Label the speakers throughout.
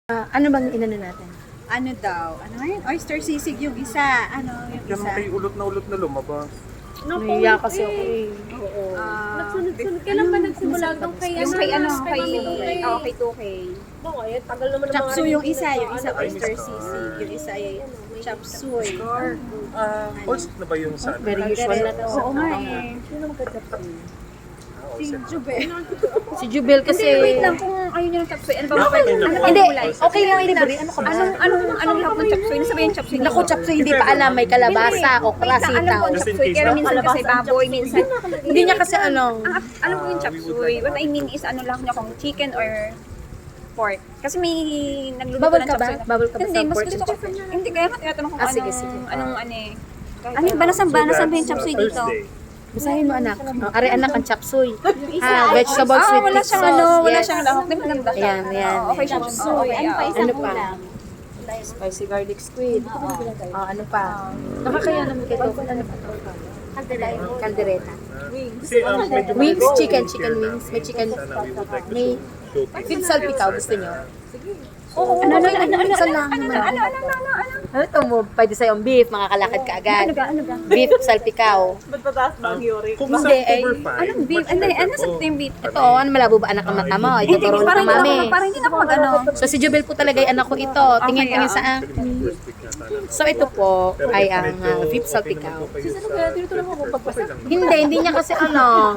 Speaker 1: Ano bang inano natin?
Speaker 2: Ano daw? Ano nga yun? Oyster sisig yung isa. Ano yung
Speaker 3: Kaya
Speaker 2: isa?
Speaker 3: may ulot na lumabas.
Speaker 1: Nahiya kasi ako eh.
Speaker 2: Oo.
Speaker 4: Nagsunod-sunod. Kailan ba nagsimula itong kay
Speaker 2: Yung kay ano? Kay,
Speaker 4: Kay
Speaker 2: kay 2K.
Speaker 4: Baka eh, tagal naman ng
Speaker 2: Chop
Speaker 4: mga
Speaker 2: suey yung isa. Yung isa
Speaker 3: Ay,
Speaker 2: oyster
Speaker 3: Miss Car.
Speaker 2: sisig. Yung isa ay chop suey.
Speaker 3: All set na ba yun sa
Speaker 1: Very usual na to.
Speaker 2: Oo nga eh.
Speaker 4: Sino magka-chop suey?
Speaker 2: Si Jube.
Speaker 1: Si Jubel kasi...
Speaker 2: Hindi, wait lang. Kung ayaw niyo ng chop suey, ano ba pwede? Ano ba
Speaker 1: Hindi,
Speaker 2: kulay?
Speaker 1: okay lang libre. Ano ka ba?
Speaker 2: Anong lahok ng chop suey? Nasabi yung chop suey?
Speaker 1: Naku, chop suey, hindi pa alam. May kalabasa o
Speaker 2: Wait lang, alam
Speaker 1: sitaw.
Speaker 2: ko yung chop suey. Pero minsan kasi baboy, minsan.
Speaker 1: Hindi niya kasi ano.
Speaker 2: Alam ko yung chop suey. What I mean is ano lang niya kung chicken or pork. Kasi may nagluluto
Speaker 1: Bawal
Speaker 2: ng
Speaker 1: ka
Speaker 2: chop
Speaker 1: ba?
Speaker 2: suey.
Speaker 1: Bawal ka ba
Speaker 2: Hindi,
Speaker 1: sa
Speaker 2: mas
Speaker 1: pork
Speaker 2: gusto
Speaker 1: and
Speaker 2: ko. Hindi, kaya nga tinatanong ko
Speaker 1: Ah, sige, sige.
Speaker 2: anong ano eh. Ano ba? Nasaan ba yung chop suey dito?
Speaker 3: Thursday.
Speaker 1: Basahin mo anak. Oh, are anak ang chop suey. Vegetable sweet
Speaker 2: wala
Speaker 1: pea
Speaker 2: siyang
Speaker 1: sauce.
Speaker 2: ano, wala
Speaker 1: Yes.
Speaker 2: siyang lahok. Di maganda siya.
Speaker 1: Ayan, ayan.
Speaker 2: Oo, okay siya.
Speaker 1: Chop
Speaker 2: suey. Ano pa?
Speaker 1: Ano pa? Spicy garlic squid. Ano pa? Nakakaya naman kayo. Ano pa? Caldereta.
Speaker 3: Kasi medyo
Speaker 1: Wings,
Speaker 3: maliit
Speaker 1: chicken
Speaker 3: yung
Speaker 1: chicken
Speaker 3: tier
Speaker 1: wings. May chicken.
Speaker 3: Sana we would like to
Speaker 1: May
Speaker 3: showcase
Speaker 1: beef salpikaw. Gusto nyo? Oo, ano, isa lang naman. Ano ito mo? Pwede sa'yo ang beef, makakalakad ka agad. Beef salpikaw.
Speaker 3: Kung
Speaker 1: Hindi,
Speaker 3: sa
Speaker 1: ay,
Speaker 3: October 5,
Speaker 2: Anong beef? Ano sa yung beef?
Speaker 1: Ito, ano malabo ba anak ang mata mo? Ituturo ng mami.
Speaker 2: Parang hindi na ako mag-ano.
Speaker 1: So si Jubel po talaga ay anak ko ito. Tingin-tingin sa akin.
Speaker 3: first week yata na.
Speaker 1: So ito po
Speaker 3: Pero
Speaker 1: ay
Speaker 3: if
Speaker 1: ang
Speaker 3: medyo
Speaker 1: beef
Speaker 3: okay
Speaker 1: salpikaw.
Speaker 3: naman po kayo sa-
Speaker 4: tinutulungan mo pagpasa.
Speaker 3: okay lang.
Speaker 1: Hindi niya kasi alam.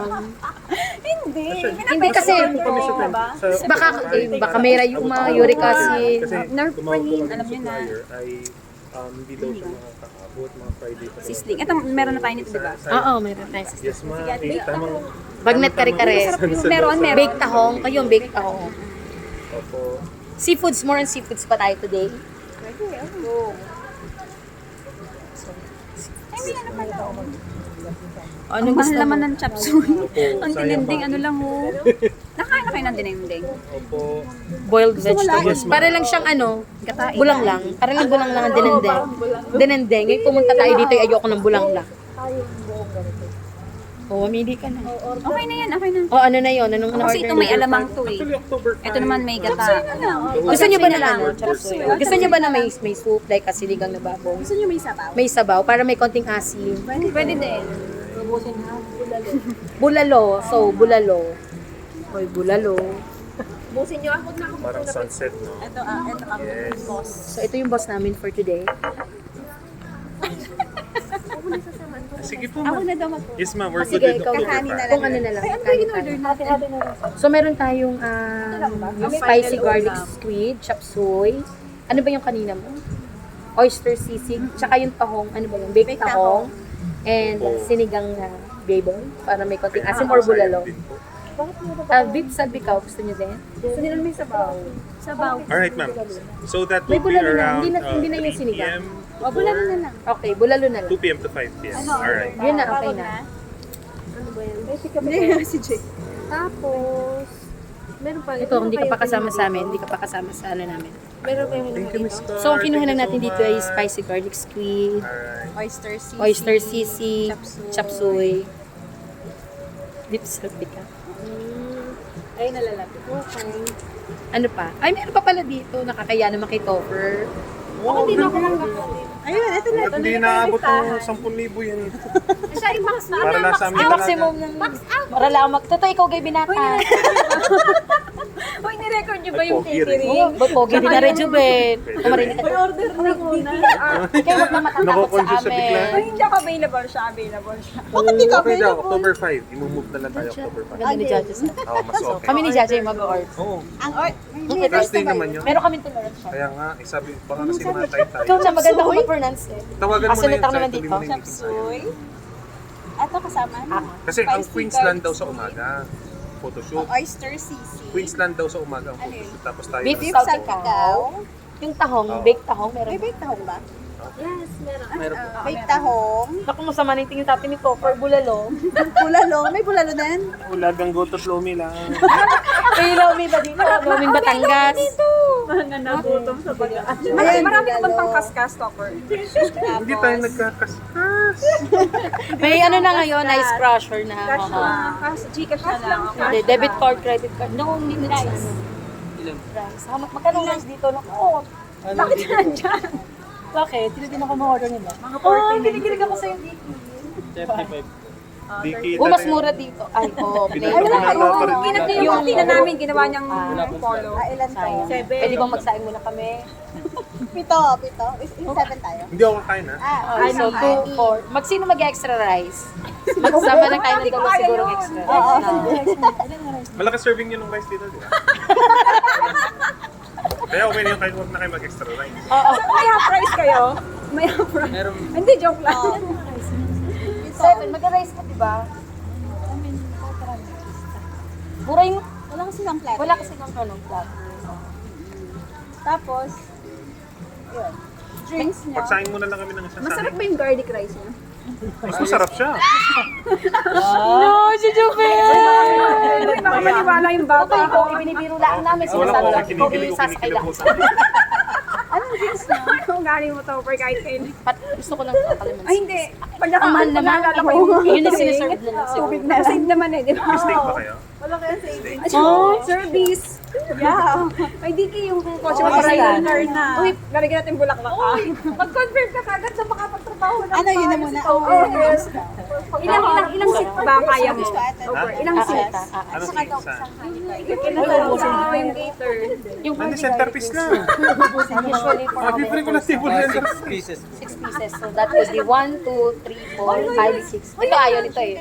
Speaker 1: Hindi kasi
Speaker 3: Kami sa friend, sa-
Speaker 1: baka may rayuma, uric acid.
Speaker 3: Kasi
Speaker 2: nerve
Speaker 3: tumawag
Speaker 2: pain,
Speaker 3: po kami
Speaker 2: alam
Speaker 3: sa
Speaker 2: niyo na.
Speaker 3: supplier ay hindi daw siya makakaabot mga Friday pa.
Speaker 2: Sisling. Ito, meron na tayo nito, di ba?
Speaker 1: Oo, mayroon tayo.
Speaker 3: Yes, ma. Tamang
Speaker 1: Bagnet kare-kare.
Speaker 2: Meron.
Speaker 1: Baked tahong. Ayun, baked tahong.
Speaker 3: Opo.
Speaker 1: Seafoods, more on seafoods pa tayo today.
Speaker 2: Ang
Speaker 1: Anong
Speaker 2: mahal
Speaker 1: gusto
Speaker 2: naman
Speaker 1: mo?
Speaker 2: ng chop suey.
Speaker 3: Opo,
Speaker 2: Ang
Speaker 3: sayang
Speaker 2: dinending,
Speaker 3: pa.
Speaker 2: ano lang oh. Nakain na kayo ng dinending.
Speaker 3: Opo.
Speaker 1: Boiled vegetables.
Speaker 3: Yes, ma'am.
Speaker 1: Para lang siyang ano,
Speaker 2: Katain.
Speaker 1: bulang lang. Para lang bulang lang ang dinendeng. Dinendeng. Ngayon pumunta tayo dito, ay ayoko ng bulang lang. Oo, mamili ka na.
Speaker 2: Okay na yan, okay na.
Speaker 1: O ano na yun? Anong
Speaker 2: Kasi ito
Speaker 1: order
Speaker 2: may
Speaker 1: na?
Speaker 2: alamang to eh.
Speaker 3: Actually, October 5.
Speaker 2: Ito naman may gata.
Speaker 1: Gusto niyo ba na
Speaker 2: lang?
Speaker 1: ano? Gusto niyo ba na may soup like kasiligang na baboy?
Speaker 2: Gusto niyo may sabaw?
Speaker 1: May sabaw para may konting asim.
Speaker 2: Pwede din.
Speaker 1: Bulalo. So, bulalo. Hoy, bulalo.
Speaker 4: Busin niyo ako na ako.
Speaker 3: Parang sunset, no?
Speaker 2: Ito kami
Speaker 3: Yes.
Speaker 2: boss.
Speaker 1: So, ito yung boss namin for today.
Speaker 3: Sige po,
Speaker 2: Ako
Speaker 3: ma'am.
Speaker 2: na daw mag
Speaker 3: Yes, ma'am. We're good
Speaker 1: Sige,
Speaker 3: with
Speaker 1: ikaw
Speaker 3: October
Speaker 2: kakanin na
Speaker 3: 5.
Speaker 1: kung ano na lang.
Speaker 2: Ay, ano yung in-order natin?
Speaker 1: So, meron tayong spicy garlic squid, chop suey. Ano ba yung kanina mo? Oyster sisig, tsaka yung tahong, ano ba yung baked
Speaker 2: Baked
Speaker 1: tahong, and
Speaker 3: Oh.
Speaker 1: sinigang na baboy para may konting asim or bulalo.
Speaker 3: Din po.
Speaker 1: Beef salpikaw, gusto niyo din?
Speaker 2: Gusto nila may sabaw. Sabaw.
Speaker 3: Alright, ma'am. So that
Speaker 1: May
Speaker 3: will be
Speaker 1: bulalo na,
Speaker 3: around
Speaker 1: hindi na yung
Speaker 3: 3
Speaker 1: sinigang.
Speaker 3: p.m.
Speaker 2: O, bulalo na lang.
Speaker 1: Okay, bulalo na lang.
Speaker 3: 2 p.m. to 5 p.m. Alright.
Speaker 1: Yun na, okay na.
Speaker 2: Hindi, si Jay.
Speaker 4: Tapos, meron pa.
Speaker 1: Ito, hindi ka pa kasama sa amin, hindi ka pa kasama sa ano namin.
Speaker 4: Meron pa yung
Speaker 3: Thank you, Miss Car.
Speaker 1: So, ang kinuha lang
Speaker 3: Thank
Speaker 1: natin
Speaker 3: you so
Speaker 1: dito ay
Speaker 3: much.
Speaker 1: spicy garlic squid,
Speaker 3: Alright.
Speaker 2: Oyster sisig.
Speaker 1: oyster sisig,
Speaker 2: Chop suey.
Speaker 1: chop suey, beef salpikaw.
Speaker 4: Ay, nalalapit. Okay.
Speaker 1: Ano pa? Ay, meron pa pala dito. Nakakaya naman kay Topper.
Speaker 3: Wow,
Speaker 4: Hindi na ako
Speaker 3: grabe.
Speaker 4: nagkakalit.
Speaker 2: Ayun, ito na.
Speaker 3: At hindi naabot ng 10,000 yan.
Speaker 4: Siya yung max na.
Speaker 3: Para nasa amin
Speaker 1: Ay,
Speaker 3: talaga.
Speaker 1: maximum ng... Para lang mag... Totoo, ikaw gay binata.
Speaker 2: Uy, ni-record niyo ba
Speaker 3: Ay,
Speaker 2: yung
Speaker 3: pogi rin.
Speaker 2: catering?
Speaker 1: Oo, ba't pogi din na rin, Jubet? Marinig ka.
Speaker 4: Order na muna.
Speaker 1: Ikaw huwag na matakot sa
Speaker 3: Nako-confuse siya bigla.
Speaker 2: Uy,
Speaker 1: amin.
Speaker 2: hindi ako available siya. Available siya.
Speaker 3: Bakit di ka okay daw, October 5. I-move na lang tayo October 5.
Speaker 1: Ganda ni Judges.
Speaker 3: Oo, mas okay.
Speaker 1: Kami ni Judge yung mag-order.
Speaker 3: Oo.
Speaker 2: Ang or...
Speaker 3: Thursday naman yun.
Speaker 1: Meron kami tolerance siya.
Speaker 3: Kaya nga, sabi, baka kasi matay tayo.
Speaker 1: Ikaw na maganda ko mag-pronounce eh.
Speaker 3: Tawagan mo na
Speaker 1: Kasunod
Speaker 3: yun.
Speaker 1: ako naman
Speaker 3: kahit tuloy
Speaker 1: dito.
Speaker 3: mo na yung
Speaker 2: Chop
Speaker 3: meeting tayo.
Speaker 2: suey. Ito kasama na.
Speaker 3: Kasi ang Queensland daw sa umaga. Photoshoot.
Speaker 2: Oyster sisig.
Speaker 3: Queensland daw sa umaga ang
Speaker 2: Ano yun?
Speaker 3: photoshoot. Tapos tayo
Speaker 1: Beef
Speaker 3: naman.
Speaker 2: Beef
Speaker 1: salpikaw.
Speaker 2: salpikaw.
Speaker 1: Yung tahong,
Speaker 3: Oo.
Speaker 1: baked tahong, meron.
Speaker 2: May baked tahong ba?
Speaker 4: Yes, meron.
Speaker 3: Meron po.
Speaker 2: Baked tahong.
Speaker 1: Naku, masama na yung tingin sa atin ni Topper, bulalo.
Speaker 2: Bulalo. May bulalo din.
Speaker 3: Ulagang goto lomi lang.
Speaker 1: Kaya Lomi ba dito? Lomi Batangas.
Speaker 4: Mga nagutom sa pag-aaral.
Speaker 2: Ayan,
Speaker 5: Marami ka
Speaker 2: bulalo.
Speaker 5: bang pang-kaskas, Topper?
Speaker 3: Hindi tayo nagkakaskas.
Speaker 1: May ano na ngayon, ice crusher na.
Speaker 5: Cash
Speaker 1: Oo.
Speaker 5: na. Gcash na lang.
Speaker 1: Hindi, debit card, credit card. No, hindi na ano. Rice. Magkano rice dito? Oo.
Speaker 2: Bakit nandyan?
Speaker 1: Bakit? Hindi din ako ma-order nila.
Speaker 2: Mga
Speaker 1: Oh, kinikilig ako sa'yo dito.
Speaker 3: 75. Di kita
Speaker 1: Oh, mas
Speaker 3: na yun.
Speaker 1: mura dito. Ay, oo.
Speaker 3: Pinag-
Speaker 1: Plain.
Speaker 3: pinag- pa rin din natin.
Speaker 2: Yung kantina namin, ginawa niyang polo.
Speaker 5: Ilan to?
Speaker 1: Sayang.
Speaker 2: 7.
Speaker 1: Pwede bang magsaing muna kami?
Speaker 5: Pito. Yung 7 tayo.
Speaker 3: Hindi ako kakain ha.
Speaker 1: Ay, so 2, 4. Sino mag-extra rice? Magsama lang tayo ng dalawa siguro extra rice.
Speaker 3: Malaki serving yun ng rice dito, di ba? Kaya okay na yung kahit huwag na kayo mag-extra rice.
Speaker 1: Oo.
Speaker 2: May half price kayo? May half price? Hindi, joke lang.
Speaker 1: 7. Mag-rice ka, diba? Mura yung...
Speaker 5: Wala kasi ng plato.
Speaker 1: Wala kasi ng anong plat.
Speaker 5: Tapos, yun. Drinks niya.
Speaker 3: Pagsaing muna lang kami ng isang
Speaker 2: Masarap
Speaker 3: saing.
Speaker 2: ba yung garlic rice niya?
Speaker 3: Mas masarap siya.
Speaker 1: No, si Jubel!
Speaker 2: Baka maniwala yung bata
Speaker 1: Okay,
Speaker 2: ko.
Speaker 1: kung ibinibiro lang namin,
Speaker 3: Wala
Speaker 1: sinasabi
Speaker 3: ko,
Speaker 1: lang,
Speaker 3: kinikilig
Speaker 1: kung
Speaker 3: ko,
Speaker 1: sasakay
Speaker 3: kinikilig
Speaker 1: lang
Speaker 3: ko.
Speaker 1: sa
Speaker 2: Anong drinks niya? Kung galing mo to, per kahit kayo.
Speaker 1: Gusto ko lang kakaliman.
Speaker 2: Ay, hindi. Pag
Speaker 1: Ang mahal naman.
Speaker 2: naalala ko yung
Speaker 1: Yun na sinaserve nila.
Speaker 2: tubig na. Save naman eh, di ba?
Speaker 3: Steak ba kayo?
Speaker 5: Wala kaya saving.
Speaker 2: Oh, service. Yeah. Ay, di kayo yung kotse mo para
Speaker 1: Basta.
Speaker 2: yung na. Uy, lalagyan natin bulaklak ka. Mag-confirm ka kagad sa makapagtrabaho ng
Speaker 5: Ano, yun na muna.
Speaker 2: Ilang seat ba kaya mo?
Speaker 3: Ha?
Speaker 2: Ilang seats?
Speaker 3: Ano sa isa?
Speaker 2: Oo, yung gator.
Speaker 1: Yung
Speaker 3: Ano centerpiece lang?
Speaker 1: usually for
Speaker 3: Ah, bibili ko na table center.
Speaker 1: 6 pieces. So that would be 1, 2, 3, 4, 5, 6. Ito ayaw nito eh.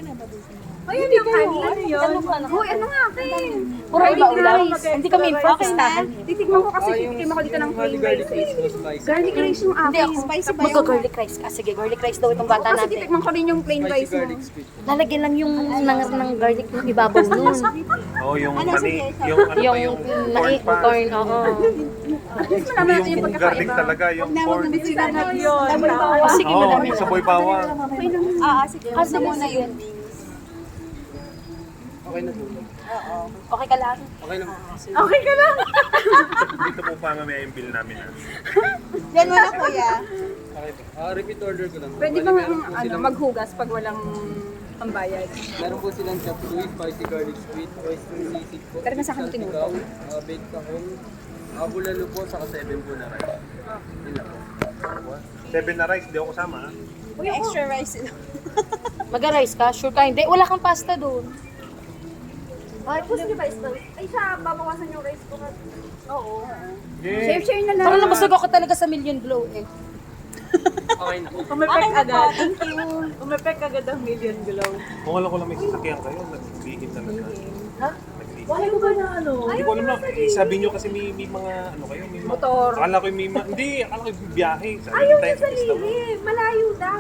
Speaker 2: Ayun yung honey. Ano yun?
Speaker 1: Ano ba?
Speaker 2: Uy, ano nga, Ken?
Speaker 1: Puro iba ulam. Hindi kami informistahan.
Speaker 2: Titikman ko kasi titikman ko dito ng plain rice. Garlic rice yung
Speaker 1: Hindi
Speaker 2: akin.
Speaker 1: ako.
Speaker 5: Spicy ba
Speaker 1: Magka-garlic rice ka. Sige, garlic rice daw itong bata
Speaker 2: Kasi
Speaker 1: natin.
Speaker 2: titikman ko rin yung plain rice mo.
Speaker 1: Lalagyan lang yung ng garlic yung ibabaw nun.
Speaker 3: Oh, yung
Speaker 5: Ano,
Speaker 3: mani,
Speaker 5: sige.
Speaker 3: yung ano pa,
Speaker 1: Yung
Speaker 3: yung corn pa.
Speaker 1: corn, oo.
Speaker 2: Malaman natin yung
Speaker 3: Yung garlic
Speaker 2: pagkakaiba.
Speaker 3: talaga, yung
Speaker 5: Naman
Speaker 3: corn.
Speaker 5: na sila na yun.
Speaker 1: Sige,
Speaker 3: Oo,
Speaker 1: madami.
Speaker 3: yung saboy bawang.
Speaker 5: Sige.
Speaker 1: Ah, sige,
Speaker 5: muna
Speaker 1: sige.
Speaker 5: yung beans.
Speaker 1: Okay ka lang?
Speaker 2: Okay ka lang.
Speaker 3: Dito po pa mamaya yung bill namin ha.
Speaker 5: Yan mo na, kuya.
Speaker 6: Repeat order ko lang.
Speaker 2: Pwede ba maghugas pag walang pambayad?
Speaker 6: Meron po silang chop suey, spicy garlic squid, oyster sisig po.
Speaker 2: Pero nasa akin tinuto.
Speaker 6: Baked kahong, bulalo po, saka 7 po na rice. Yun lang po.
Speaker 3: 7 na rice, di ako kasama ha.
Speaker 5: May extra rice sila.
Speaker 1: Mag-rice ka? Sure ka? Hindi. Wala kang pasta doon.
Speaker 4: Ay, gusto niyo ba is Ay, siya, babawasan yung rice ko. Oo.
Speaker 3: Yeah.
Speaker 2: Share na lang.
Speaker 1: Parang nabusog ako talaga sa Million Glow eh.
Speaker 6: Okay na po.
Speaker 4: Umepek agad. Thank you. Umepek agad ang Million Glow.
Speaker 3: Kung alam ko lang may sasakyan kayo, nagbigin talaga.
Speaker 1: Ha?
Speaker 3: Nagbigin.
Speaker 4: Wala ko ba na ano?
Speaker 3: Hindi ko alam na, sabi nyo kasi may mga ano kayo, may
Speaker 2: Motor.
Speaker 3: Akala ko may hindi, akala ko yung biyahe. Sabi
Speaker 4: Ayaw
Speaker 3: tayo
Speaker 4: niya sa
Speaker 3: sa isla mo.
Speaker 4: lihi. Malayo daw.